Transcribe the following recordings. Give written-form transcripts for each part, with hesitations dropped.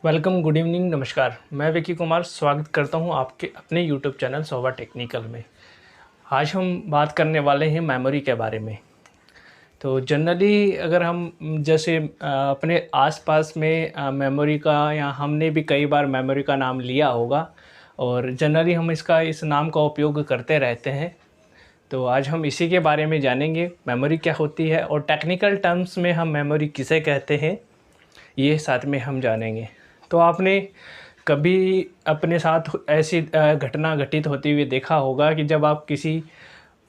Welcome, good evening, नमस्कार। मैं विकी कुमार स्वागत करता हूं आपके अपने यूट्यूब चैनल सोवा टेक्निकल में। आज हम बात करने वाले हैं मेमोरी के बारे में। तो जनरली अगर हम जैसे अपने आसपास में मेमोरी का या हमने भी कई बार मेमोरी का नाम लिया होगा और जनरली हम इस नाम का उपयोग करते रहते हैं। तो आज हम इसी के बारे में जानेंगे, मेमोरी क्या होती है और टेक्निकल टर्म्स में हम मेमोरी किसे कहते हैं, ये साथ में हम जानेंगे। तो आपने कभी अपने साथ ऐसी घटना घटित होती हुई देखा होगा कि जब आप किसी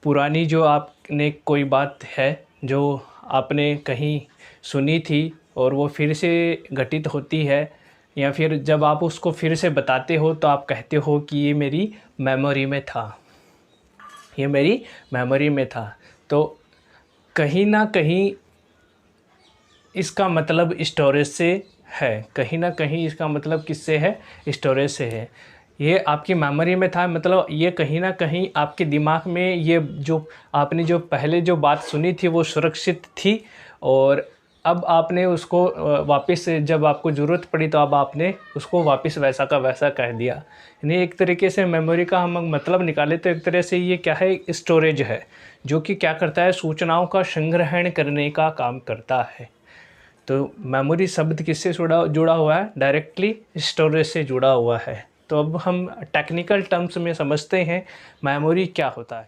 पुरानी जो आपने कोई बात है जो आपने कहीं सुनी थी और वो फिर से घटित होती है, या फिर जब आप उसको फिर से बताते हो तो आप कहते हो कि ये मेरी मेमोरी में था, ये मेरी मेमोरी में था। तो कहीं ना कहीं इसका मतलब स्टोरेज से है, कहीं ना कहीं इसका मतलब किससे है, स्टोरेज से है। ये आपकी मेमोरी में था, मतलब ये कहीं ना कहीं आपके दिमाग में ये जो आपने जो पहले जो बात सुनी थी वो सुरक्षित थी, और अब आपने उसको वापस से जब आपको ज़रूरत पड़ी तो अब आपने उसको वापस वैसा का वैसा कह दिया। यानी एक तरीके से मेमोरी का हम मतलब निकालें तो एक तरह से ये क्या है, स्टोरेज है, जो कि क्या करता है, सूचनाओं का संग्रहण करने का काम करता है। तो मेमोरी शब्द किससे जुड़ा हुआ है, डायरेक्टली स्टोरेज से जुड़ा हुआ है। तो अब हम टेक्निकल टर्म्स में समझते हैं मेमोरी क्या होता है।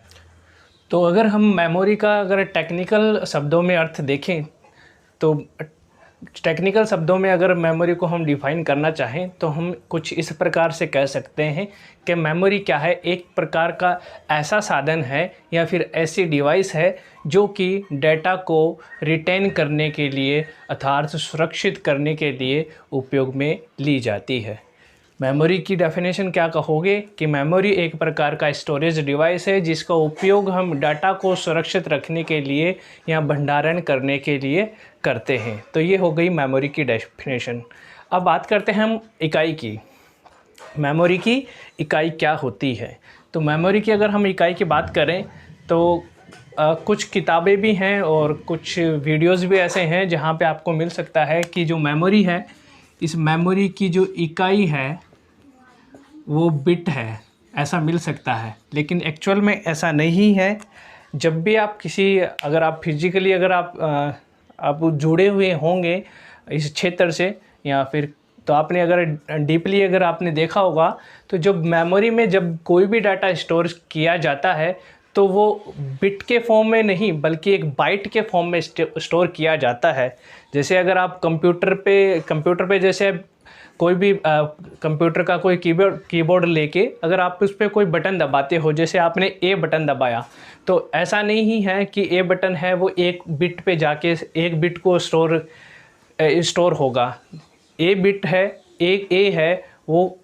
तो अगर हम मेमोरी का अगर टेक्निकल शब्दों में अर्थ देखें तो टेक्निकल शब्दों में अगर मेमोरी को हम डिफ़ाइन करना चाहें तो हम कुछ इस प्रकार से कह सकते हैं कि मेमोरी क्या है, एक प्रकार का ऐसा साधन है या फिर ऐसी डिवाइस है जो कि डेटा को रिटेन करने के लिए अर्थात सुरक्षित करने के लिए उपयोग में ली जाती है। मेमोरी की डेफिनेशन क्या कहोगे कि मेमोरी एक प्रकार का स्टोरेज डिवाइस है जिसका उपयोग हम डाटा को सुरक्षित रखने के लिए या भंडारण करने के लिए करते हैं। तो ये हो गई मेमोरी की डेफिनेशन। अब बात करते हैं हम इकाई की। मेमोरी की इकाई क्या होती है। तो मेमोरी की अगर हम इकाई की बात करें तो कुछ किताबें भी हैं और कुछ वीडियोज़ भी ऐसे हैं जहाँ पे आपको मिल सकता है कि जो मेमोरी है, इस मेमोरी की जो इकाई है वो बिट है, ऐसा मिल सकता है, लेकिन एक्चुअल में ऐसा नहीं है। जब भी आप अगर आप फिजिकली अगर आप जुड़े हुए होंगे इस क्षेत्र से या फिर, तो आपने अगर डीपली अगर आपने देखा होगा तो जब मेमोरी में जब कोई भी डाटा स्टोर किया जाता है तो वो बिट के फॉर्म में नहीं बल्कि एक बाइट के फॉर्म में स्टोर किया जाता है। जैसे अगर आप कंप्यूटर पे जैसे कोई भी कंप्यूटर का कोई कीबोर्ड लेके अगर आप उस पर कोई बटन दबाते हो, जैसे आपने ए बटन दबाया, तो ऐसा नहीं है कि ए बटन है वो एक बिट पे जाके एक बिट को स्टोर होगा। ए बिट है, एक ए है, वो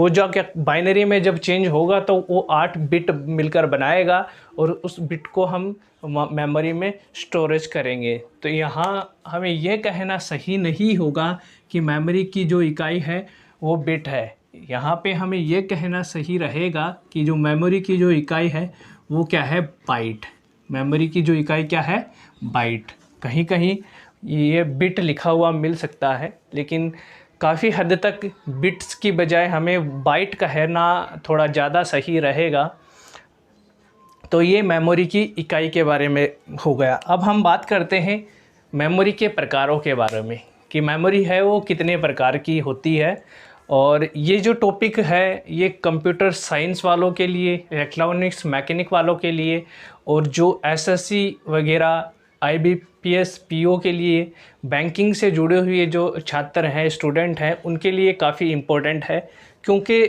जो क्या बाइनरी में जब चेंज होगा तो वो 8 बिट मिलकर बनाएगा और उस बिट को हम मेमोरी में स्टोरेज करेंगे। तो यहाँ हमें ये कहना सही नहीं होगा कि मेमोरी की जो इकाई है वो बिट है। यहाँ पे हमें ये कहना सही रहेगा कि जो मेमोरी की जो इकाई है वो क्या है, बाइट। मेमोरी की जो इकाई क्या है, बाइट। कहीं कहीं ये बिट लिखा हुआ मिल सकता है, लेकिन काफ़ी हद तक बिट्स की बजाय हमें बाइट कहना थोड़ा ज़्यादा सही रहेगा। तो ये मेमोरी की इकाई के बारे में हो गया। अब हम बात करते हैं मेमोरी के प्रकारों के बारे में कि मेमोरी है वो कितने प्रकार की होती है। और ये जो टॉपिक है ये कंप्यूटर साइंस वालों के लिए, इलेक्ट्रॉनिक्स मैकेनिक वालों के लिए, और जो एसएससी वगैरह आईबीपीएस पीओ के लिए, बैंकिंग से जुड़े हुए जो छात्र हैं, स्टूडेंट हैं, उनके लिए काफ़ी इम्पोर्टेंट है। क्योंकि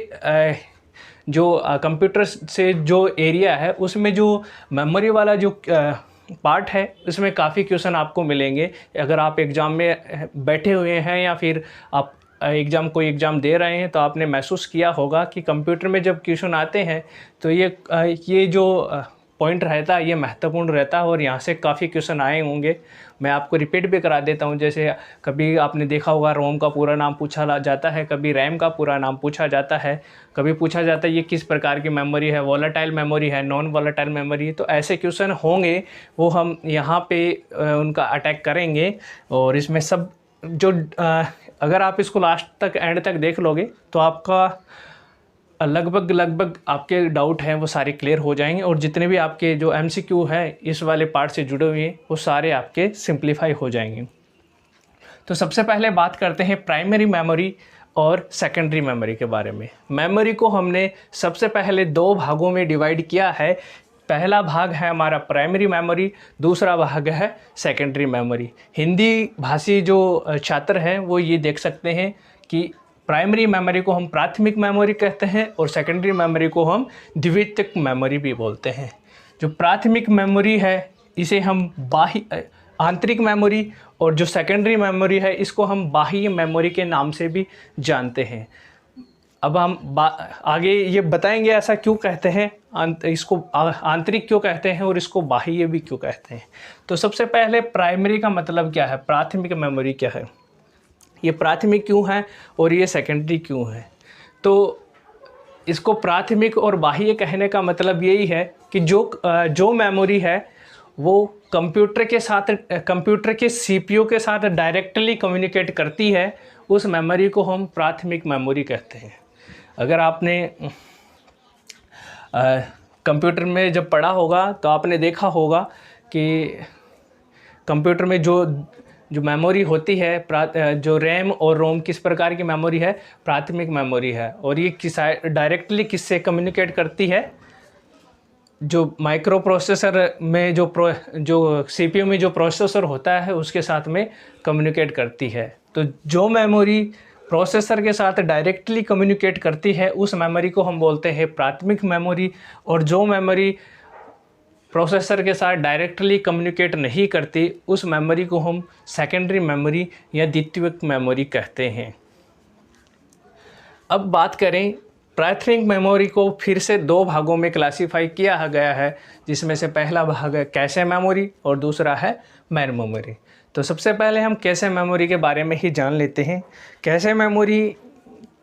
जो कंप्यूटर से जो एरिया है उसमें जो मेमोरी वाला जो पार्ट है उसमें काफ़ी क्वेश्चन आपको मिलेंगे। अगर आप एग्ज़ाम में बैठे हुए हैं या फिर आप कोई एग्ज़ाम दे रहे हैं तो आपने महसूस किया होगा कि कंप्यूटर में जब क्वेश्चन आते हैं तो ये जो पॉइंट रहता है ये महत्वपूर्ण रहता है और यहाँ से काफ़ी क्वेश्चन आए होंगे। मैं आपको रिपीट भी करा देता हूँ। जैसे कभी आपने देखा होगा रोम का पूरा नाम पूछा जाता है, कभी रैम का पूरा नाम पूछा जाता है, कभी पूछा जाता है ये किस प्रकार की मेमोरी है, वॉलेटाइल मेमोरी है, नॉन वॉलेटाइल मेमोरी है। तो ऐसे क्वेश्चन होंगे, वो हम यहाँ पे उनका अटैक करेंगे और इसमें सब जो अगर आप इसको लास्ट तक एंड तक देख लोगे तो आपका लगभग आपके डाउट हैं वो सारे क्लियर हो जाएंगे, और जितने भी आपके जो MCQ है इस वाले पार्ट से जुड़े हुए हैं वो सारे आपके सिंप्लीफाई हो जाएंगे। तो सबसे पहले बात करते हैं प्राइमरी मेमोरी और सेकेंडरी मेमोरी के बारे में। मेमोरी को हमने सबसे पहले 2 भागों में डिवाइड किया है। पहला भाग है हमारा प्राइमरी मेमोरी, दूसरा भाग है सेकेंडरी मेमोरी। हिंदी भाषी जो छात्र हैं वो ये देख सकते हैं कि प्राइमरी मेमोरी को हम प्राथमिक मेमोरी कहते हैं और सेकेंडरी मेमोरी को हम द्वितीयक मेमोरी भी बोलते हैं। जो प्राथमिक मेमोरी है इसे हम बाह्य आंतरिक मेमोरी, और जो सेकेंडरी मेमोरी है इसको हम बाह्य मेमोरी के नाम से भी जानते हैं। अब हम आगे ये बताएंगे ऐसा क्यों कहते हैं, इसको आंतरिक क्यों कहते हैं और इसको बाह्य भी क्यों कहते हैं। तो सबसे पहले प्राइमरी का मतलब क्या है, प्राथमिक मेमोरी क्या है, ये प्राथमिक क्यों है और ये सेकेंडरी क्यों है। तो इसको प्राथमिक और बाह्य कहने का मतलब यही है कि जो मेमोरी है वो कंप्यूटर के CPU के साथ डायरेक्टली कम्युनिकेट करती है, उस मेमोरी को हम प्राथमिक मेमोरी कहते हैं। अगर आपने कंप्यूटर में जब पढ़ा होगा तो आपने देखा होगा कि कंप्यूटर में जो मेमोरी होती है, जो रैम और रोम किस प्रकार की मेमोरी है, प्राथमिक मेमोरी है। और ये डायरेक्टली किससे कम्युनिकेट करती है, जो माइक्रो प्रोसेसर में जो CPU में जो प्रोसेसर होता है उसके साथ में कम्युनिकेट करती है। तो जो मेमोरी प्रोसेसर के साथ डायरेक्टली कम्युनिकेट करती है उस मेमोरी को हम बोलते हैं प्राथमिक मेमोरी, और जो मेमोरी प्रोसेसर के साथ डायरेक्टली कम्युनिकेट नहीं करती उस मेमोरी को हम सेकेंडरी मेमोरी या द्वितीयक मेमोरी कहते हैं। अब बात करें प्राथमिक मेमोरी को फिर से 2 भागों में क्लासिफाई किया गया है, जिसमें से पहला भाग है कैशे मेमोरी और दूसरा है मेन मेमोरी। तो सबसे पहले हम कैशे मेमोरी के बारे में ही जान लेते हैं। कैशे मेमोरी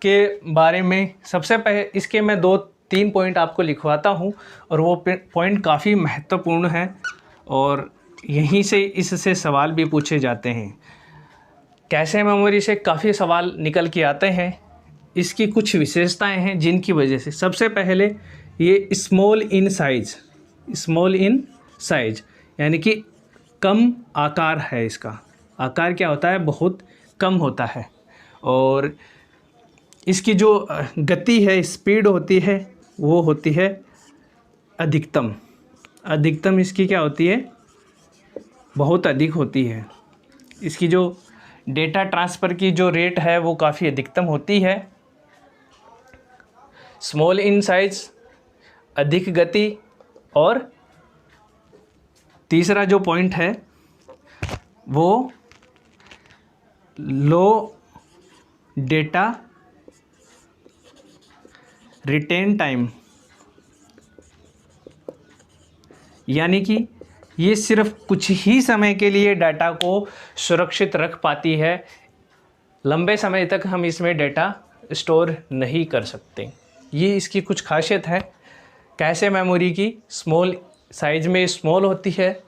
के बारे में सबसे पहले इसके मैं 2-3 पॉइंट आपको लिखवाता हूँ, और वो पॉइंट काफ़ी महत्वपूर्ण हैं और यहीं से इससे सवाल भी पूछे जाते हैं। कैशे मेमोरी से काफ़ी सवाल निकल के आते हैं। इसकी कुछ विशेषताएं हैं जिनकी वजह से, सबसे पहले ये स्मॉल इन साइज यानी कि कम आकार है। इसका आकार क्या होता है, बहुत कम होता है। और इसकी जो गति है, स्पीड होती है, वो होती है अधिकतम इसकी क्या होती है, बहुत अधिक होती है। इसकी जो डेटा ट्रांसफ़र की जो रेट है वो काफ़ी अधिकतम होती है। स्मॉल इन साइज, अधिक गति, और तीसरा जो पॉइंट है वो लो डेटा रिटेन टाइम, यानी कि ये सिर्फ कुछ ही समय के लिए डाटा को सुरक्षित रख पाती है, लंबे समय तक हम इसमें डाटा स्टोर नहीं कर सकते। ये इसकी कुछ खासियत है कैशे मेमोरी की। स्मॉल साइज में स्मॉल होती है,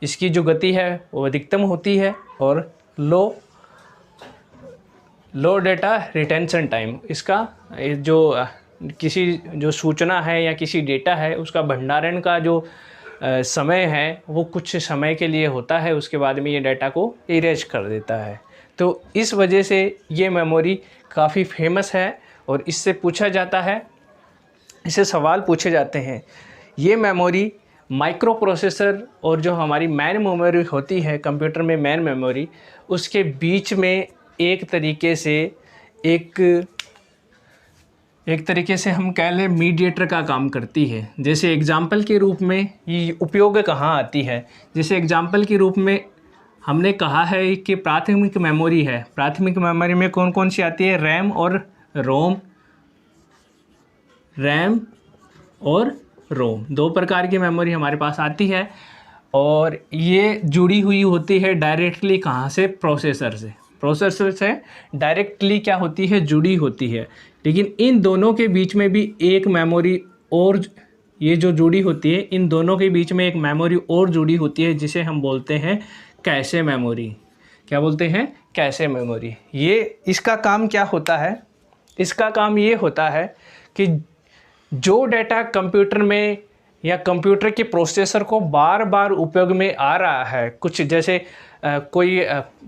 इसकी जो गति है वो अधिकतम होती है, और लो डेटा रिटेंशन टाइम, इसका जो किसी जो सूचना है या किसी डेटा है उसका भंडारण का जो समय है वो कुछ समय के लिए होता है, उसके बाद में ये डाटा को इरेज कर देता है। तो इस वजह से ये मेमोरी काफ़ी फेमस है और इससे पूछा जाता है, इससे सवाल पूछे जाते हैं। ये मेमोरी माइक्रो प्रोसेसर और जो हमारी मेन मेमोरी होती है कंप्यूटर में, मेन मेमोरी, उसके बीच में एक तरीके से हम कह लें मीडिएटर का काम करती है। जैसे एग्जाम्पल के रूप में ये उपयोग कहाँ आती है, जैसे एग्जाम्पल के रूप में हमने कहा है कि प्राथमिक मेमोरी है। प्राथमिक मेमोरी में कौन कौन सी आती है, रैम और रोम, 2 प्रकार की मेमोरी हमारे पास आती है, और ये जुड़ी हुई होती है डायरेक्टली कहाँ से, प्रोसेसर से डायरेक्टली क्या होती है, जुड़ी होती है। लेकिन इन दोनों के बीच में भी एक मेमोरी और ये जो जुड़ी होती है, इन दोनों के बीच में एक मेमोरी और जुड़ी होती है जिसे हम बोलते हैं कैशे क्या बोलते हैं, कैशे मेमोरी। ये इसका काम क्या होता है, इसका काम ये होता है कि जो डेटा कंप्यूटर में या कंप्यूटर के प्रोसेसर को बार बार उपयोग में आ रहा है, कुछ जैसे कोई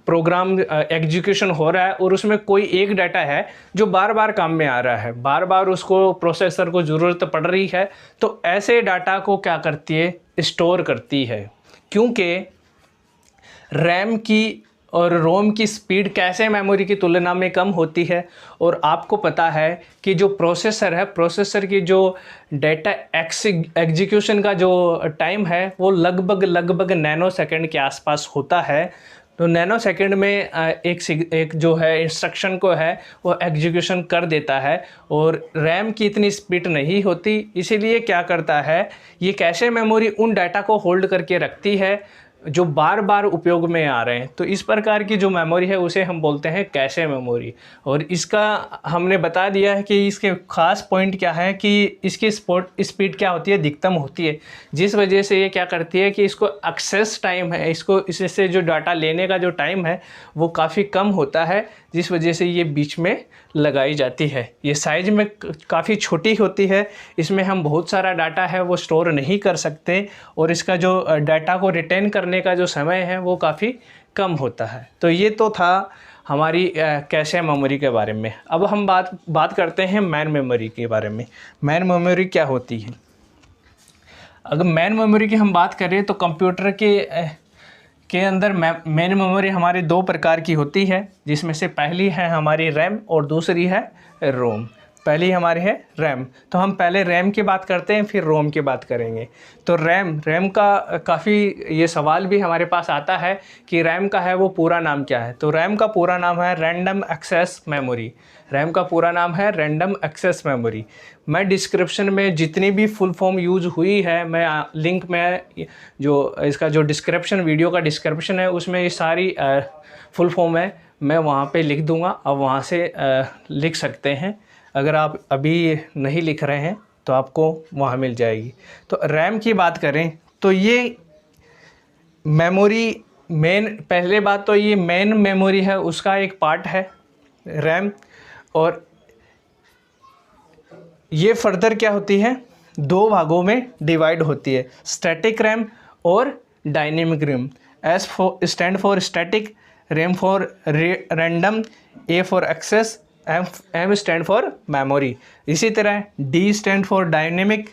प्रोग्राम एग्जीक्यूशन हो रहा है और उसमें कोई एक डाटा है जो बार बार काम में आ रहा है, बार बार उसको प्रोसेसर को ज़रूरत पड़ रही है, तो ऐसे डाटा को क्या करती है, स्टोर करती है। क्योंकि रैम की और रोम की स्पीड कैशे मेमोरी की तुलना में कम होती है, और आपको पता है कि जो प्रोसेसर है, प्रोसेसर की जो डेटा एग्जीक्यूशन का जो टाइम है वो लगभग नैनो सेकंड के आसपास होता है। तो नैनो सेकंड में एक जो है इंस्ट्रक्शन को है वो एग्जीक्यूशन कर देता है, और रैम की इतनी स्पीड नहीं होती। इसीलिए क्या करता है, ये कैशे मेमोरी उन डाटा को होल्ड करके रखती है जो बार बार उपयोग में आ रहे हैं। तो इस प्रकार की जो मेमोरी है उसे हम बोलते हैं कैशे मेमोरी। और इसका हमने बता दिया है कि इसके ख़ास पॉइंट क्या है कि इसकी स्पीड क्या होती है, अधिकतम होती है, जिस वजह से ये क्या करती है कि इसको एक्सेस टाइम है, इसको इससे जो डाटा लेने का जो टाइम है वो काफ़ी कम होता है, जिस वजह से ये बीच में लगाई जाती है। ये साइज़ में काफ़ी छोटी होती है, इसमें हम बहुत सारा डाटा है वो स्टोर नहीं कर सकते, और इसका जो डाटा को रिटेन करने का जो समय है वो काफ़ी कम होता है। तो ये तो था हमारी कैशे मेमोरी के बारे में। अब हम बात करते हैं मेन मेमोरी के बारे में। मेन मेमोरी क्या होती है? अगर मेन मेमोरी की हम बात करें तो कंप्यूटर के अंदर मेन मेमोरी हमारे दो प्रकार की होती है, जिसमें से पहली है हमारी रैम और दूसरी है रोम। पहली हमारी है रैम, तो हम पहले रैम की बात करते हैं फिर रोम की बात करेंगे। तो रैम का काफ़ी ये सवाल भी हमारे पास आता है कि रैम का है वो पूरा नाम क्या है। तो रैम का पूरा नाम है रैंडम एक्सेस मेमोरी। रैम का पूरा नाम है रैंडम एक्सेस मेमोरी। मैं डिस्क्रिप्शन में जितनी भी फुल फॉर्म यूज़ हुई है, मैं लिंक में जो इसका जो डिस्क्रिप्शन, वीडियो का डिस्क्रिप्शन है, उसमें ये सारी फुल फॉर्म है, मैं वहाँ पे लिख दूँगा, आप वहाँ से लिख सकते हैं। अगर आप अभी नहीं लिख रहे हैं तो आपको वहाँ मिल जाएगी। तो रैम की बात करें तो ये मेमोरी पहले बात तो ये मेन मेमोरी है, उसका एक पार्ट है रैम, और ये फर्दर क्या होती है, दो भागों में डिवाइड होती है, स्टैटिक रैम और dynamic RAM. S stand for static, RAM for random, A for access, M stand for memory. इसी तरह D stand for dynamic,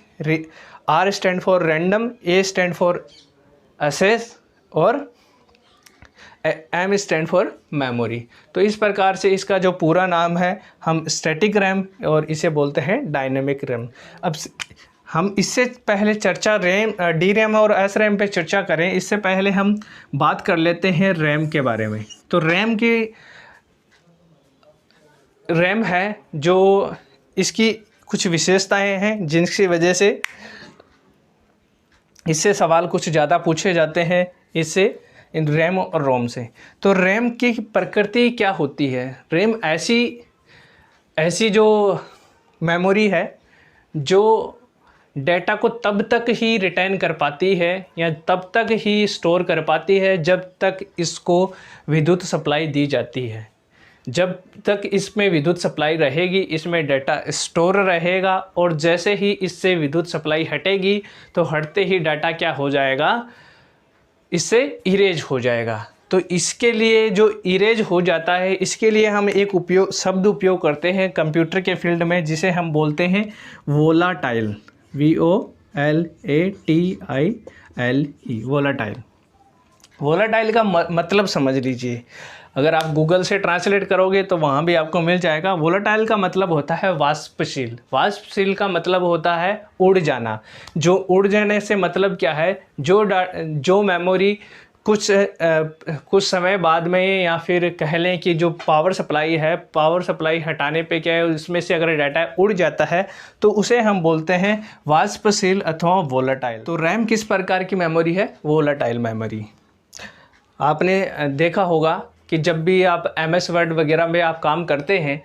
R stand for random, A stand for access और M stand for memory. तो इस प्रकार से इसका जो पूरा नाम है, हम स्टैटिक रैम और इसे बोलते हैं डायनेमिक रैम। अब हम इससे पहले चर्चा डी रैम और एस रैम पे चर्चा करें, इससे पहले हम बात कर लेते हैं रैम के बारे में। तो रैम है जो इसकी कुछ विशेषताएं हैं जिनकी वजह से इससे सवाल कुछ ज़्यादा पूछे जाते हैं इससे, इन रैम और रोम से। तो रैम की प्रकृति क्या होती है? रैम ऐसी जो मेमोरी है जो डेटा को तब तक ही रिटेन कर पाती है या तब तक ही स्टोर कर पाती है जब तक इसको विद्युत सप्लाई दी जाती है। जब तक इसमें विद्युत सप्लाई रहेगी इसमें डाटा स्टोर रहेगा, और जैसे ही इससे विद्युत सप्लाई हटेगी तो हटते ही डाटा क्या हो जाएगा, इससे इरेज हो जाएगा। तो इसके लिए जो इरेज हो जाता है, इसके लिए हम एक शब्द उपयोग करते हैं कंप्यूटर के फील्ड में, जिसे हम बोलते हैं वोलाटाइल, VOLATILE। वोलाटाइल का मतलब समझ लीजिए, अगर आप गूगल से ट्रांसलेट करोगे तो वहाँ भी आपको मिल जाएगा। वोलाटाइल का मतलब होता है वाष्पशील। वाष्पशील का मतलब होता है उड़ जाना। जो उड़ जाने से मतलब क्या है, जो मेमोरी कुछ समय बाद में, या फिर कह लें कि जो पावर सप्लाई है, पावर सप्लाई हटाने पे क्या है, उसमें से अगर डाटा उड़ जाता है तो उसे हम बोलते हैं वाष्पशील अथवा वोलाटाइल। तो रैम किस प्रकार की मेमोरी है? Volatile memory. आपने देखा होगा कि जब भी आप MS वर्ड वगैरह में आप काम करते हैं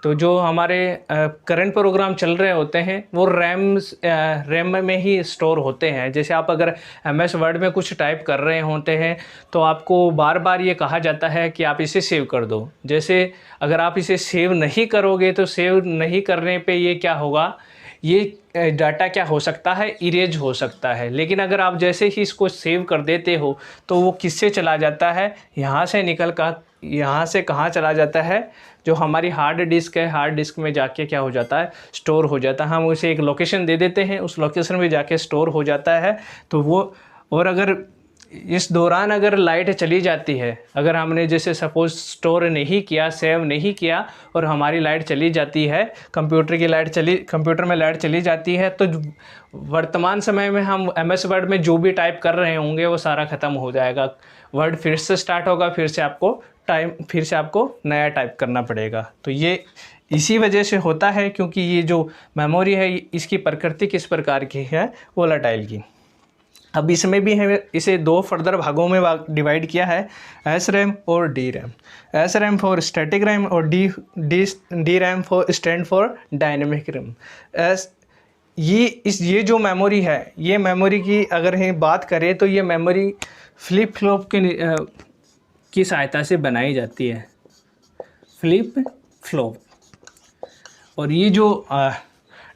तो जो हमारे करंट प्रोग्राम चल रहे होते हैं वो रैम में ही स्टोर होते हैं। जैसे आप अगर MS वर्ड में कुछ टाइप कर रहे होते हैं तो आपको बार बार ये कहा जाता है कि आप इसे सेव कर दो। जैसे अगर आप इसे सेव नहीं करोगे तो सेव नहीं करने पे ये क्या होगा, ये डाटा क्या हो सकता है, इरेज हो सकता है। लेकिन अगर आप जैसे ही इसको सेव कर देते हो तो वो किससे चला जाता है, यहाँ से निकल कर यहाँ से कहाँ चला जाता है, जो हमारी हार्ड डिस्क है, हार्ड डिस्क में जाके क्या हो जाता है, स्टोर हो जाता है। हम उसे एक लोकेशन दे देते हैं, उस लोकेशन में जाके स्टोर हो जाता है। तो वो, और अगर इस दौरान अगर लाइट चली जाती है, अगर हमने जैसे सपोज़ स्टोर नहीं किया, सेव नहीं किया और हमारी लाइट चली जाती है, कंप्यूटर में लाइट चली जाती है, तो वर्तमान समय में हम MS वर्ड में जो भी टाइप कर रहे होंगे वो सारा ख़त्म हो जाएगा। वर्ड फिर से स्टार्ट होगा, फिर से आपको नया टाइप करना पड़ेगा। तो ये इसी वजह से होता है, क्योंकि ये जो मेमोरी है इसकी प्रकृति किस प्रकार की है, वोलेटाइल की। अब इसमें भी हमें इसे दो फर्दर भागों में डिवाइड किया है, SRAM और DRAM। SRAM for static RAM और DRAM for stand for dynamic RAM. ये जो मेमोरी है, ये मेमोरी की अगर हम बात करें तो ये मेमोरी फ्लिप फ्लॉप की सहायता से बनाई जाती है, फ्लिप फ्लॉप। और ये जो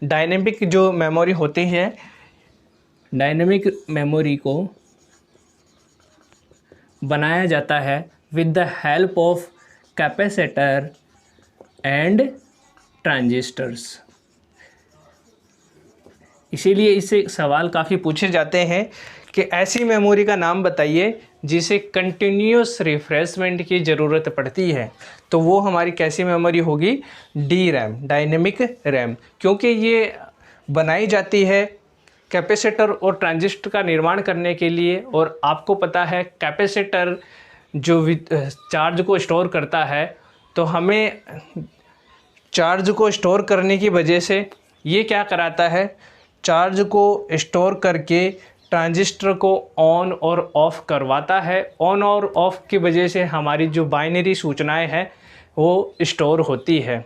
डायनेमिक जो मेमोरी होती है, डायनेमिक मेमोरी को बनाया जाता है with the help of capacitor and transistors. इसीलिए इससे सवाल काफ़ी पूछे जाते हैं कि ऐसी मेमोरी का नाम बताइए जिसे कंटिन्यूस रिफ्रेशमेंट की ज़रूरत पड़ती है। तो वो हमारी कैसी मेमोरी होगी, DRAM, डायनेमिक रैम, क्योंकि ये बनाई जाती है कैपेसिटर और ट्रांजिस्टर का निर्माण करने के लिए। और आपको पता है कैपेसिटर जो चार्ज को स्टोर करता है, तो हमें चार्ज को स्टोर करने की वजह से ये क्या कराता है, चार्ज को स्टोर करके ट्रांजिस्टर को ऑन और ऑफ़ करवाता है। ऑन और ऑफ़ की वजह से हमारी जो बाइनरी सूचनाएं हैं वो स्टोर होती है।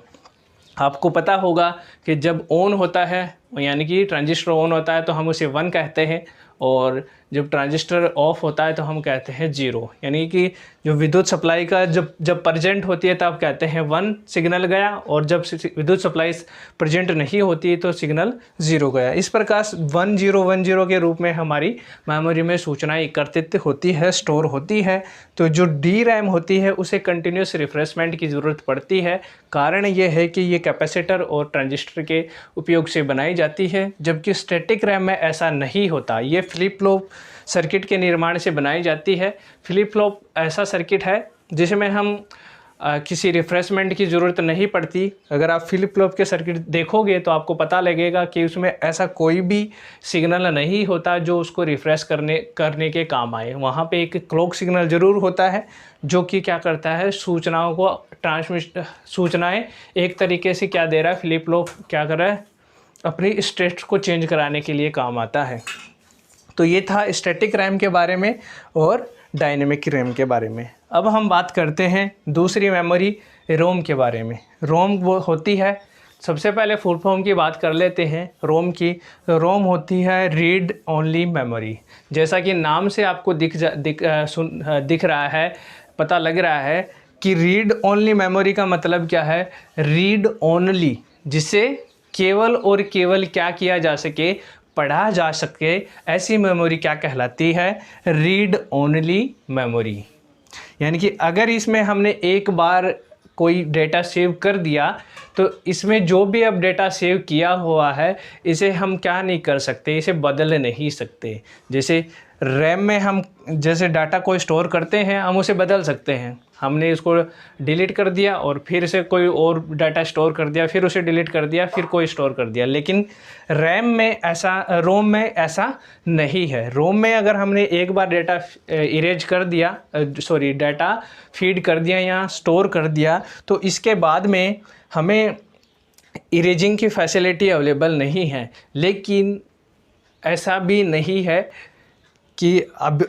आपको पता होगा कि जब ऑन होता है, यानी कि ट्रांजिस्टर ऑन होता है, तो हम उसे 1 कहते हैं, और जब ट्रांजिस्टर ऑफ होता है तो हम कहते हैं 0। यानी कि जो विद्युत सप्लाई का जब प्रेजेंट होती है तब कहते हैं 1 सिग्नल गया, और जब विद्युत सप्लाई प्रेजेंट नहीं होती तो सिग्नल 0 गया। इस प्रकार 1010 के रूप में हमारी मेमोरी में सूचनाएं एकत्रित होती है, स्टोर होती है। तो जो DRAM होती है उसे कंटिन्यूस रिफ्रेशमेंट की ज़रूरत पड़ती है। कारण ये है कि ये कैपेसिटर और ट्रांजिस्टर के उपयोग से बनाई जाती है, जबकि स्टैटिक रैम में ऐसा नहीं होता। ये फ्लिप फ्लॉप सर्किट के निर्माण से बनाई जाती है। फ्लिप फ्लॉप ऐसा सर्किट है जिसमें हम किसी रिफ्रेशमेंट की ज़रूरत नहीं पड़ती। अगर आप फ्लिप फ्लॉप के सर्किट देखोगे तो आपको पता लगेगा कि उसमें ऐसा कोई भी सिग्नल नहीं होता जो उसको रिफ़्रेश करने के काम आए। वहाँ पे एक क्लॉक सिग्नल ज़रूर होता है जो कि क्या करता है, सूचनाओं को सूचनाएं एक तरीके से क्या दे रहा है, फ्लिप फ्लॉप क्या कर रहा है, अपनी स्टेट को चेंज कराने के लिए काम आता है। तो ये था स्टैटिक रैम के बारे में और डायनेमिक रैम के बारे में। अब हम बात करते हैं दूसरी मेमोरी रोम के बारे में। रोम वो होती है, सबसे पहले फुल फॉर्म की बात कर लेते हैं रोम की। रोम होती है रीड ओनली मेमोरी। जैसा कि नाम से आपको दिख रहा है, पता लग रहा है कि रीड ओनली मेमोरी का मतलब क्या है, रीड ओनली, जिसे केवल और केवल क्या किया जा सके, पढ़ा जा सके, ऐसी मेमोरी क्या कहलाती है, रीड ओनली मेमोरी। यानी कि अगर इसमें हमने एक बार कोई डेटा सेव कर दिया तो इसमें जो भी अब डेटा सेव किया हुआ है इसे हम क्या नहीं कर सकते, इसे बदल नहीं सकते। जैसे रैम में हम जैसे डाटा को स्टोर करते हैं, हम उसे बदल सकते हैं। हमने इसको डिलीट कर दिया और फिर से कोई और डाटा स्टोर कर दिया, फिर उसे डिलीट कर दिया, फिर कोई स्टोर कर दिया। लेकिन रोम में ऐसा नहीं है। रोम में अगर हमने एक बार डेटा इरेज कर दिया, डाटा फीड कर दिया या स्टोर कर दिया, तो इसके बाद में हमें इरेजिंग की फैसिलिटी अवेलेबल नहीं है। लेकिन ऐसा भी नहीं है कि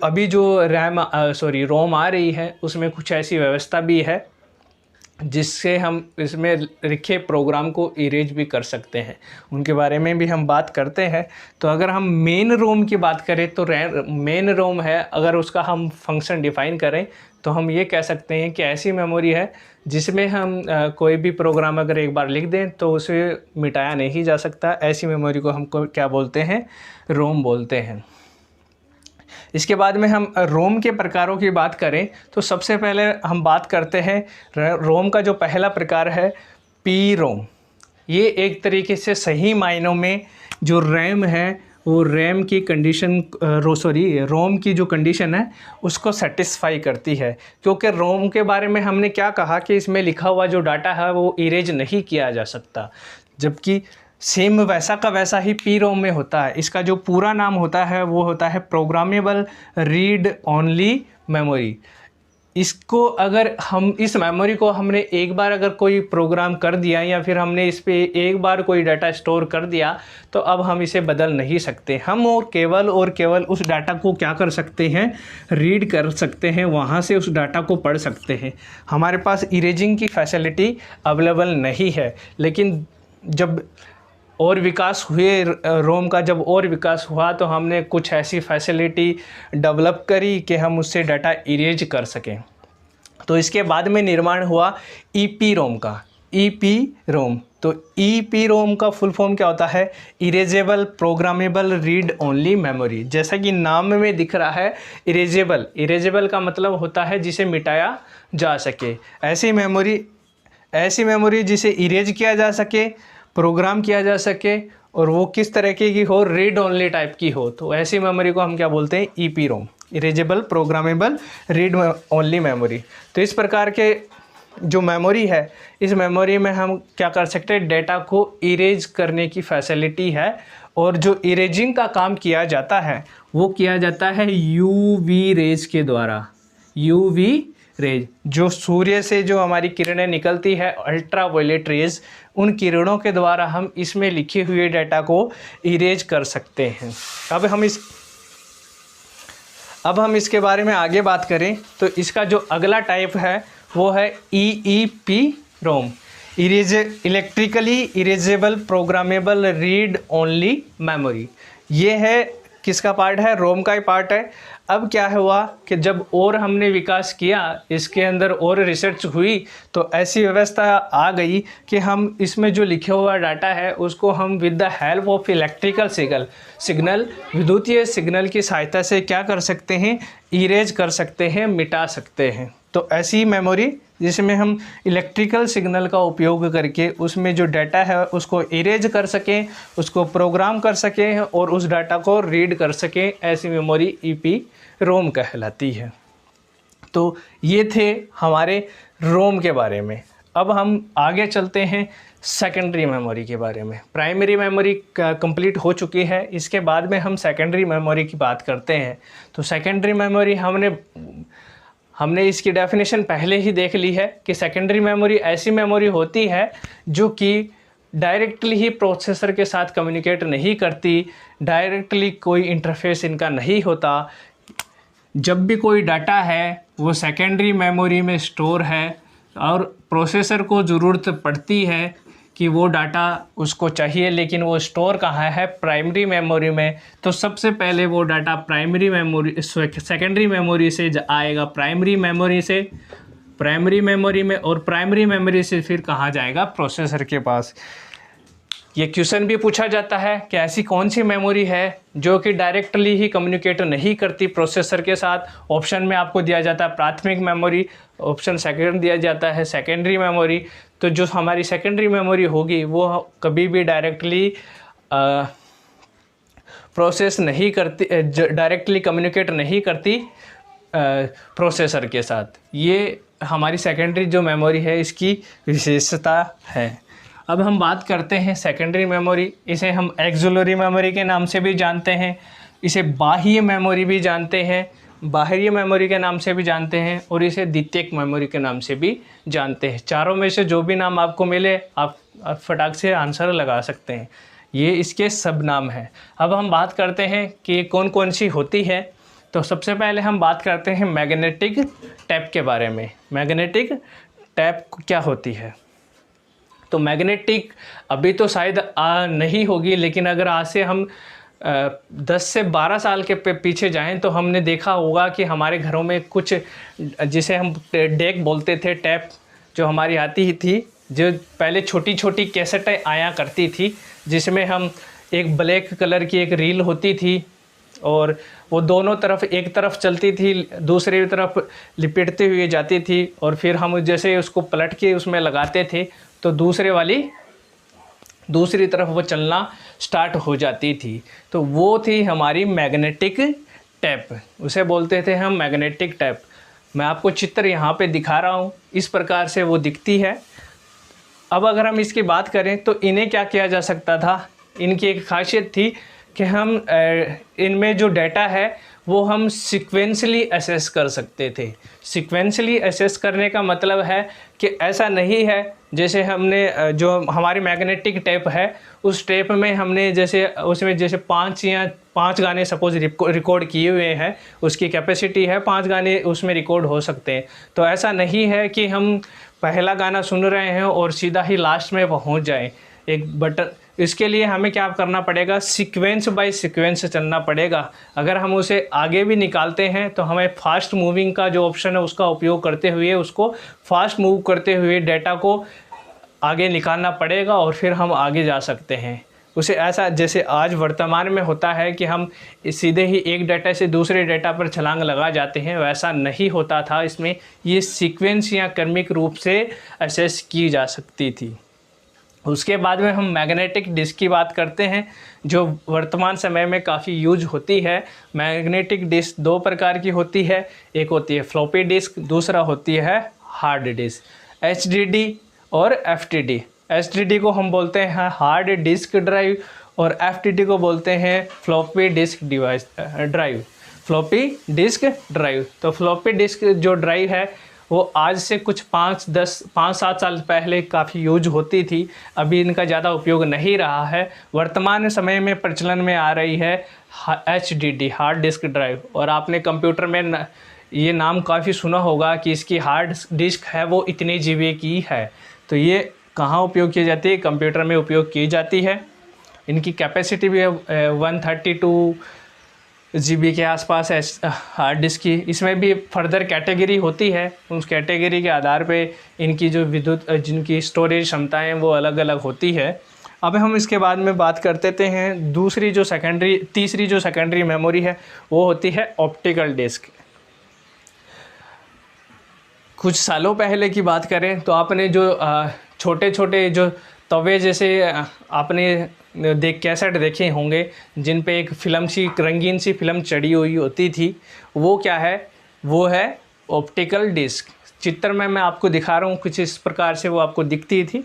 अभी जो रोम आ रही है उसमें कुछ ऐसी व्यवस्था भी है जिससे हम इसमें लिखे प्रोग्राम को इरेज भी कर सकते हैं, उनके बारे में भी हम बात करते हैं। तो अगर हम मेन रोम की बात करें तो मेन रोम है, अगर उसका हम फंक्शन डिफ़ाइन करें तो हम ये कह सकते हैं कि ऐसी मेमोरी है जिसमें हम कोई भी प्रोग्राम अगर एक बार लिख दें तो उसे मिटाया नहीं जा सकता। ऐसी मेमोरी को हमको क्या बोलते हैं, रोम बोलते हैं। इसके बाद में हम रोम के प्रकारों की बात करें तो सबसे पहले हम बात करते हैं रोम का जो पहला प्रकार है पी रोम। ये एक तरीके से सही मायनों में जो रैम है वो रैम की कंडीशन रोम की जो कंडीशन है उसको सेटिस्फाई करती है, क्योंकि रोम के बारे में हमने क्या कहा कि इसमें लिखा हुआ जो डाटा है वो इरेज नहीं किया जा सकता, जबकि सेम वैसा का वैसा ही पी रोम में होता है। इसका जो पूरा नाम होता है वो होता है प्रोग्रामेबल रीड ओनली मेमोरी। इसको अगर हम इस मेमोरी को हमने एक बार अगर कोई प्रोग्राम कर दिया या फिर हमने इस पे एक बार कोई डाटा स्टोर कर दिया तो अब हम इसे बदल नहीं सकते। हम और केवल उस डाटा को क्या कर सकते हैं, रीड कर सकते हैं, वहाँ से उस डाटा को पढ़ सकते हैं। हमारे पास इरेजिंग की फैसिलिटी अवेलेबल नहीं है, लेकिन जब और विकास हुए रोम का, जब और विकास हुआ तो हमने कुछ ऐसी फैसिलिटी डेवलप करी कि हम उससे डाटा इरेज कर सकें। तो इसके बाद में निर्माण हुआ ईपी रोम का। ईपी रोम, तो ईपी रोम का फुल फॉर्म क्या होता है, erasable programmable read only memory. जैसा कि नाम में दिख रहा है इरेजेबल का मतलब होता है जिसे मिटाया जा सके। ऐसी मेमोरी जिसे इरेज किया जा सके, प्रोग्राम किया जा सके, और वो किस तरीके की हो, रीड ओनली टाइप की हो, तो ऐसी मेमोरी को हम क्या बोलते हैं, EPROM, erasable programmable read only memory. तो इस प्रकार के जो मेमोरी है, इस मेमोरी में हम क्या कर सकते हैं, डेटा को इरेज करने की फैसिलिटी है। और जो इरेजिंग का काम किया जाता है वो किया जाता है यूवी रेज के द्वारा। यूवी रेज, जो सूर्य से जो हमारी किरणें निकलती है, अल्ट्रा वायलेट रेज, उन किरणों के द्वारा हम इसमें लिखे हुए डाटा को इरेज कर सकते हैं। अब हम इसके बारे में आगे बात करें तो इसका जो अगला टाइप है वो है EEPROM, electrically erasable programmable read only memory. ये है किसका पार्ट है, रोम का ही पार्ट है। अब क्या हुआ कि जब और हमने विकास किया, इसके अंदर और रिसर्च हुई, तो ऐसी व्यवस्था आ गई कि हम इसमें जो लिखा हुआ डाटा है उसको हम with the help of electrical signal, विद्युतीय सिग्नल की सहायता से क्या कर सकते हैं, इरेज कर सकते हैं, मिटा सकते हैं। तो ऐसी मेमोरी जिसमें हम इलेक्ट्रिकल सिग्नल का उपयोग करके उसमें जो डाटा है उसको इरेज कर सकें, उसको प्रोग्राम कर सकें और उस डाटा को रीड कर सकें, ऐसी मेमोरी ईपी रोम कहलाती है। तो ये थे हमारे रोम के बारे में। अब हम आगे चलते हैं सेकेंडरी मेमोरी के बारे में। प्राइमरी मेमोरी कंप्लीट हो चुकी है, इसके बाद में हम सेकेंडरी मेमोरी की बात करते हैं। तो सेकेंडरी मेमोरी हमने इसकी डेफिनेशन पहले ही देख ली है कि सेकेंडरी मेमोरी ऐसी मेमोरी होती है जो कि डायरेक्टली ही प्रोसेसर के साथ कम्युनिकेट नहीं करती, डायरेक्टली कोई इंटरफेस इनका नहीं होता। जब भी कोई डाटा है वो सेकेंडरी मेमोरी में स्टोर है और प्रोसेसर को ज़रूरत पड़ती है कि वो डाटा उसको चाहिए, लेकिन वो स्टोर कहाँ है, प्राइमरी मेमोरी में। तो सबसे पहले वो डाटा सेकेंडरी मेमोरी से आएगा, प्राइमरी मेमोरी में, और प्राइमरी मेमोरी से फिर कहाँ जाएगा, प्रोसेसर के पास। ये क्वेश्चन भी पूछा जाता है कि ऐसी कौन सी मेमोरी है जो कि डायरेक्टली ही कम्युनिकेट नहीं करती प्रोसेसर के साथ। ऑप्शन में आपको दिया जाता है प्राथमिक मेमोरी, ऑप्शन सेकंड दिया जाता है सेकेंडरी मेमोरी। तो जो हमारी सेकेंडरी मेमोरी होगी वो कभी भी डायरेक्टली प्रोसेस नहीं करती, डायरेक्टली कम्युनिकेट नहीं करती प्रोसेसर के साथ। ये हमारी सेकेंडरी जो मेमोरी है इसकी विशेषता है। अब हम बात करते हैं सेकेंडरी मेमोरी। इसे हम एक्सिलरी मेमोरी के नाम से भी जानते हैं, इसे बाह्य मेमोरी भी जानते हैं, बाहरी मेमोरी के नाम से भी जानते हैं, और इसे द्वितीयक मेमोरी के नाम से भी जानते हैं। चारों में से जो भी नाम आपको मिले आप फटाक से आंसर लगा सकते हैं। ये इसके सब नाम हैं। अब हम बात करते हैं कि कौन कौन सी होती है। तो सबसे पहले हम बात करते हैं मैग्नेटिक टेप के बारे में। मैग्नेटिक टैप क्या होती है। तो मैग्नेटिक अभी तो शायद नहीं होगी, लेकिन अगर आज से हम 10 से 12 साल के पीछे जाएं तो हमने देखा होगा कि हमारे घरों में कुछ जिसे हम डेक बोलते थे, टैप जो हमारी आती ही थी, जो पहले छोटी छोटी कैसेटें आया करती थी, जिसमें हम एक ब्लैक कलर की एक रील होती थी और वो दोनों तरफ, एक तरफ चलती थी, दूसरी तरफ लिपटते हुए जाती थी, और फिर हम जैसे उसको पलट के उसमें लगाते थे तो दूसरी तरफ वो चलना स्टार्ट हो जाती थी। तो वो थी हमारी मैग्नेटिक टैप, उसे बोलते थे हम मैग्नेटिक टैप। मैं आपको चित्र यहाँ पे दिखा रहा हूँ, इस प्रकार से वो दिखती है। अब अगर हम इसकी बात करें तो इन्हें क्या किया जा सकता था, इनकी एक खासियत थी कि हम इनमें जो डाटा है वो हम सीक्वेंसली एसेस कर सकते थे। सीक्वेंसली एसेस करने का मतलब है कि ऐसा नहीं है जैसे हमने जो हमारी मैग्नेटिक टेप है उस टेप में हमने जैसे उसमें जैसे 5 गाने सपोज रिकॉर्ड किए हुए हैं, उसकी कैपेसिटी है 5 गाने उसमें रिकॉर्ड हो सकते हैं। तो ऐसा नहीं है कि हम पहला गाना सुन रहे हैं और सीधा ही लास्ट में पहुंच जाएं एक बटन। इसके लिए हमें क्या करना पड़ेगा, सीक्वेंस बाय सीक्वेंस चलना पड़ेगा। अगर हम उसे आगे भी निकालते हैं तो हमें फास्ट मूविंग का जो ऑप्शन है उसका उपयोग करते हुए उसको फास्ट मूव करते हुए डाटा को आगे निकालना पड़ेगा और फिर हम आगे जा सकते हैं। उसे ऐसा जैसे आज वर्तमान में होता है कि हम सीधे ही एक डाटा से दूसरे डाटा पर छलांग लगा जाते हैं, वैसा नहीं होता था। इसमें ये सीक्वेंस या क्रमिक रूप से एसेस की जा सकती थी। उसके बाद में हम मैग्नेटिक डिस्क की बात करते हैं जो वर्तमान समय में काफ़ी यूज होती है। मैग्नेटिक डिस्क 2 प्रकार की होती है, एक होती है फ्लॉपी डिस्क, दूसरा होती है हार्ड डिस्क। एचडीडी और एफटीडी। एचडीडी को हम बोलते हैं हार्ड डिस्क ड्राइव और एफटीडी को बोलते हैं floppy disk drive. Floppy disk drive, तो फ्लॉपी डिस्क जो ड्राइव है वो आज से कुछ 5-7 साल पहले काफ़ी यूज होती थी, अभी इनका ज़्यादा उपयोग नहीं रहा है। वर्तमान समय में प्रचलन में आ रही है HDD हार्ड डिस्क ड्राइव। और आपने कंप्यूटर में ये नाम काफ़ी सुना होगा कि इसकी हार्ड डिस्क है वो इतने GB की है। तो ये कहाँ उपयोग की जाती है, कंप्यूटर में उपयोग की जाती है। इनकी कैपेसिटी भी है 132 GB के आसपास है हार्ड डिस्क की। इसमें भी फर्दर कैटेगरी होती है, उस कैटेगरी के आधार पे इनकी जो विद्युत जिनकी स्टोरेज क्षमताएं वो अलग अलग होती है। अब हम इसके बाद में बात करते हैं तीसरी जो सेकेंडरी मेमोरी है वो होती है ऑप्टिकल डिस्क। कुछ सालों पहले की बात करें तो आपने जो छोटे छोटे जो तवे जैसे आपने कैसेट देखे होंगे जिन पे एक फिल्म सी रंगीन सी फिल्म चढ़ी हुई होती थी, वो क्या है, वो है ऑप्टिकल डिस्क। चित्र में मैं आपको दिखा रहा हूँ, कुछ इस प्रकार से वो आपको दिखती थी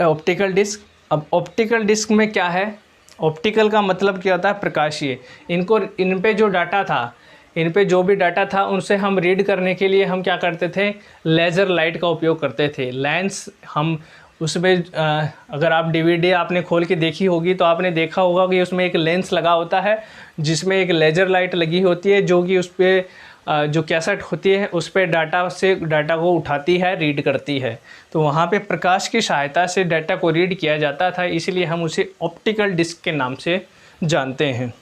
ऑप्टिकल डिस्क। अब ऑप्टिकल डिस्क में क्या है, ऑप्टिकल का मतलब क्या होता है, प्रकाशीय। इन पे जो डाटा था, इन पे जो भी डाटा था उनसे हम रीड करने के लिए हम क्या करते थे, लेज़र लाइट का उपयोग करते थे। लेंस हम उसमें अगर आप DVD आपने खोल के देखी होगी तो आपने देखा होगा कि उसमें एक लेंस लगा होता है जिसमें एक लेज़र लाइट लगी होती है जो कि उस पर जो कैसेट होती है उस पर डाटा को उठाती है, रीड करती है। तो वहाँ पे प्रकाश की सहायता से डाटा को रीड किया जाता था, इसलिए हम उसे ऑप्टिकल डिस्क के नाम से जानते हैं।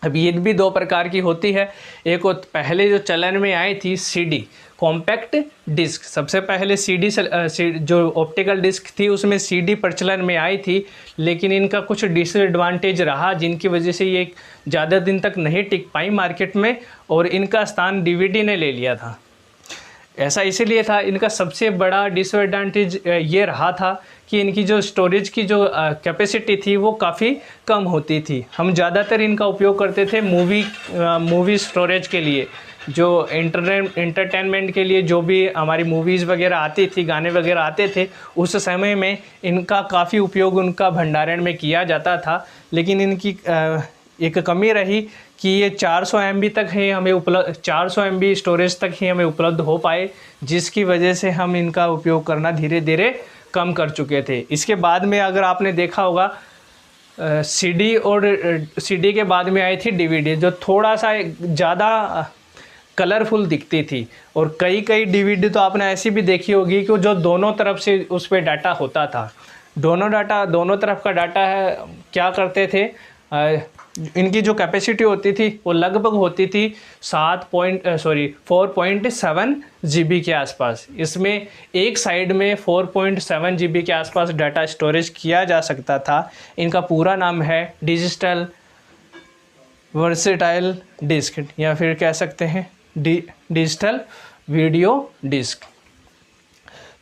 अब ये भी 2 प्रकार की होती है। एक पहले जो चलन में आई थी CD कॉम्पैक्ट डिस्क। सबसे पहले CD जो ऑप्टिकल डिस्क थी उसमें CD प्रचलन में आई थी, लेकिन इनका कुछ डिसएडवांटेज रहा जिनकी वजह से ये ज़्यादा दिन तक नहीं टिक पाई मार्केट में और इनका स्थान DVD ने ले लिया था। ऐसा इसीलिए था, इनका सबसे बड़ा डिसएडवांटेज ये रहा था कि इनकी जो स्टोरेज की जो कैपेसिटी थी वो काफ़ी कम होती थी। हम ज़्यादातर इनका उपयोग करते थे मूवी स्टोरेज के लिए, जो इंटरटेनमेंट के लिए जो भी हमारी मूवीज़ वगैरह आती थी, गाने वगैरह आते थे, उस समय में इनका काफ़ी उपयोग उनका भंडारण में किया जाता था। लेकिन इनकी एक कमी रही कि ये 400 MB तक ही हमें 400 MB स्टोरेज तक ही हमें उपलब्ध हो पाए, जिसकी वजह से हम इनका उपयोग करना धीरे धीरे कम कर चुके थे। इसके बाद में अगर आपने देखा होगा CD और CD के बाद में आई थी DVD, जो थोड़ा सा ज़्यादा कलरफुल दिखती थी। और कई कई डीवीडी तो आपने ऐसी भी देखी होगी कि जो दोनों तरफ से उस पर डाटा होता था। दोनों तरफ का डाटा है क्या करते थे, इनकी जो कैपेसिटी होती थी वो लगभग होती थी 4.7 GB के आसपास। इसमें एक साइड में 4.7 GB के आसपास डाटा स्टोरेज किया जा सकता था। इनका पूरा नाम है डिजिटल वर्सेटाइल डिस्क, या फिर कह सकते हैं डिजिटल वीडियो डिस्क।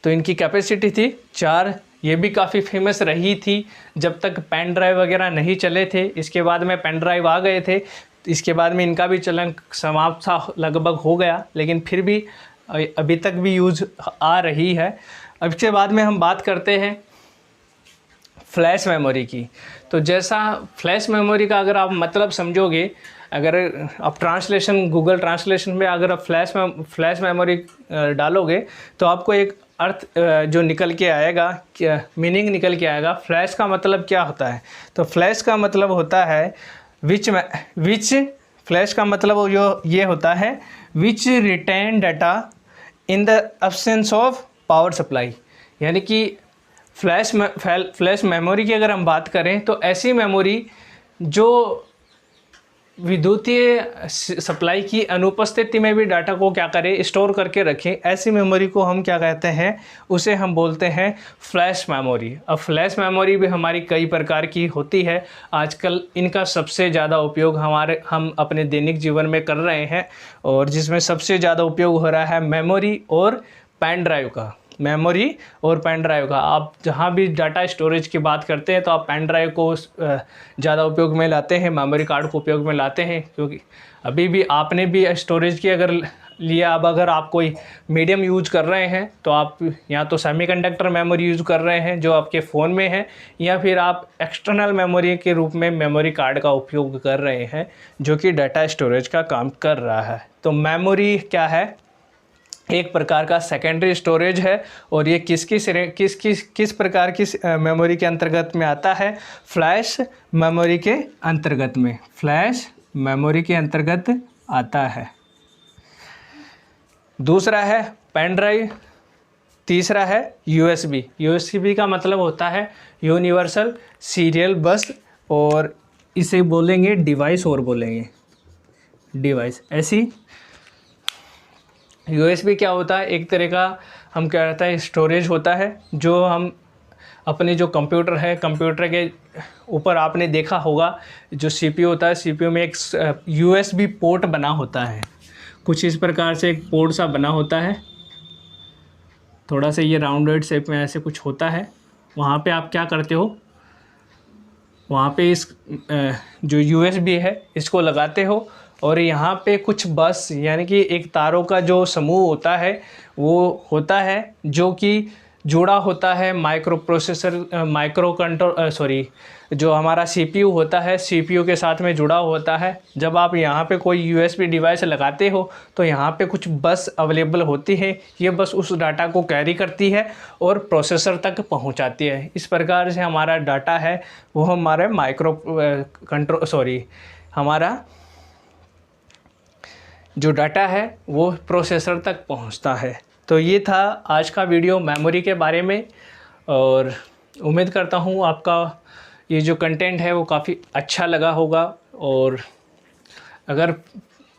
तो इनकी कैपेसिटी थी 4। ये भी काफ़ी फेमस रही थी जब तक पेन ड्राइव वगैरह नहीं चले थे। इसके बाद में पेन ड्राइव आ गए थे, इसके बाद में इनका भी चलन समाप्त सा लगभग हो गया, लेकिन फिर भी अभी तक भी यूज़ आ रही है। अब इसके बाद में हम बात करते हैं फ्लैश मेमोरी की। तो जैसा फ्लैश मेमोरी का अगर आप मतलब समझोगे, अगर आप ट्रांसलेशन गूगल ट्रांसलेशन में अगर आप फ्लैश मेमोरी डालोगे तो आपको एक अर्थ जो निकल के आएगा, क्या मीनिंग निकल के आएगा। फ्लैश का मतलब क्या होता है? तो फ्लैश का मतलब होता है विच फ्लैश का मतलब ये होता है which retain data in the absence of power supply. यानी कि फ्लैश मेमोरी की अगर हम बात करें तो ऐसी मेमोरी जो विद्युतीय सप्लाई की अनुपस्थिति में भी डाटा को क्या करें, स्टोर करके रखें, ऐसी मेमोरी को हम क्या कहते हैं, उसे हम बोलते हैं फ्लैश मेमोरी। अब फ्लैश मेमोरी भी हमारी कई प्रकार की होती है। आजकल इनका सबसे ज़्यादा उपयोग हम अपने दैनिक जीवन में कर रहे हैं, और जिसमें सबसे ज़्यादा उपयोग हो रहा है मेमोरी और पेन ड्राइव का। आप जहाँ भी डाटा स्टोरेज की बात करते हैं तो आप पेन ड्राइव को ज़्यादा उपयोग में लाते हैं, मेमोरी कार्ड को उपयोग में लाते हैं, क्योंकि अभी भी आपने भी स्टोरेज की अगर लिया, अब अगर आप कोई मीडियम यूज कर रहे हैं तो आप या तो सेमीकंडक्टर मेमोरी यूज़ कर रहे हैं जो आपके फ़ोन में है, या फिर आप एक्सटर्नल मेमोरी के रूप में मेमोरी कार्ड का उपयोग कर रहे हैं जो कि डाटा स्टोरेज का काम कर रहा है। तो मेमोरी क्या है, एक प्रकार का सेकेंडरी स्टोरेज है, और ये किस प्रकार की मेमोरी के अंतर्गत में आता है? फ्लैश मेमोरी के अंतर्गत में, फ्लैश मेमोरी के अंतर्गत आता है। दूसरा है पेन ड्राइव, तीसरा है यूएसबी। यूएसबी का मतलब होता है यूनिवर्सल सीरियल बस, और इसे बोलेंगे डिवाइस, और बोलेंगे डिवाइस। ऐसी यूएसबी क्या होता है, एक तरह का हम क्या कहते हैं स्टोरेज होता है, जो हम अपने जो कंप्यूटर है, कंप्यूटर के ऊपर आपने देखा होगा जो सीपीयू होता है, सीपीयू में एक यूएसबी पोर्ट बना होता है। कुछ इस प्रकार से एक पोर्ट सा बना होता है, थोड़ा सा ये राउंडेड शेप में ऐसे कुछ होता है। वहाँ पे आप क्या करते हो, वहाँ पे इस जो यूएसबी है इसको लगाते हो, और यहाँ पे कुछ बस यानी कि एक तारों का जो समूह होता है वो होता है जो कि जुड़ा होता है जो हमारा सीपीयू होता है, सीपीयू के साथ में जुड़ा होता है। जब आप यहाँ पे कोई यूएसबी डिवाइस लगाते हो तो यहाँ पे कुछ बस अवेलेबल होती है, ये बस उस डाटा को कैरी करती है और प्रोसेसर तक पहुँचाती है। इस प्रकार से हमारा डाटा है वो हमारे हमारा जो डाटा है वो प्रोसेसर तक पहुंचता है। तो ये था आज का वीडियो मेमोरी के बारे में, और उम्मीद करता हूँ आपका ये जो कंटेंट है वो काफ़ी अच्छा लगा होगा। और अगर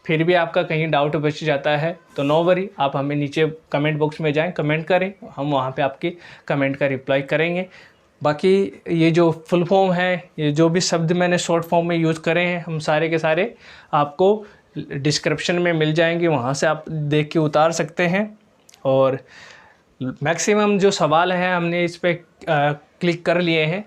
फिर भी आपका कहीं डाउट बच जाता है तो नो वरी, आप हमें नीचे कमेंट बॉक्स में जाएं, कमेंट करें, हम वहाँ पे आपकी कमेंट का रिप्लाई करेंगे। बाकी ये जो फुल फॉर्म है, ये जो भी शब्द मैंने शॉर्ट फॉर्म में यूज़ करे हैं, हम सारे के सारे आपको डिस्क्रिप्शन में मिल जाएंगे, वहाँ से आप देख के उतार सकते हैं। और मैक्सिमम जो सवाल हैं हमने इस पर क्लिक कर लिए हैं।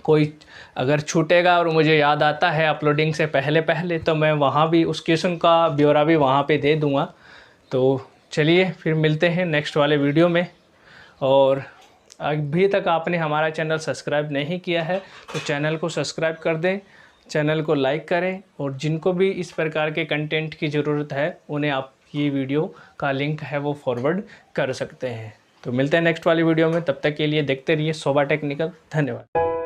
कोई अगर छूटेगा और मुझे याद आता है अपलोडिंग से पहले तो मैं वहाँ भी उस क्वेश्चन का ब्यौरा भी वहाँ पे दे दूँगा। तो चलिए फिर मिलते हैं नेक्स्ट वाले वीडियो में। और अभी तक आपने हमारा चैनल सब्सक्राइब नहीं किया है तो चैनल को सब्सक्राइब कर दें, चैनल को लाइक करें, और जिनको भी इस प्रकार के कंटेंट की ज़रूरत है उन्हें आप ये वीडियो का लिंक है वो फॉरवर्ड कर सकते हैं। तो मिलते हैं नेक्स्ट वाली वीडियो में, तब तक के लिए देखते रहिए सोवा टेक्निकल। धन्यवाद।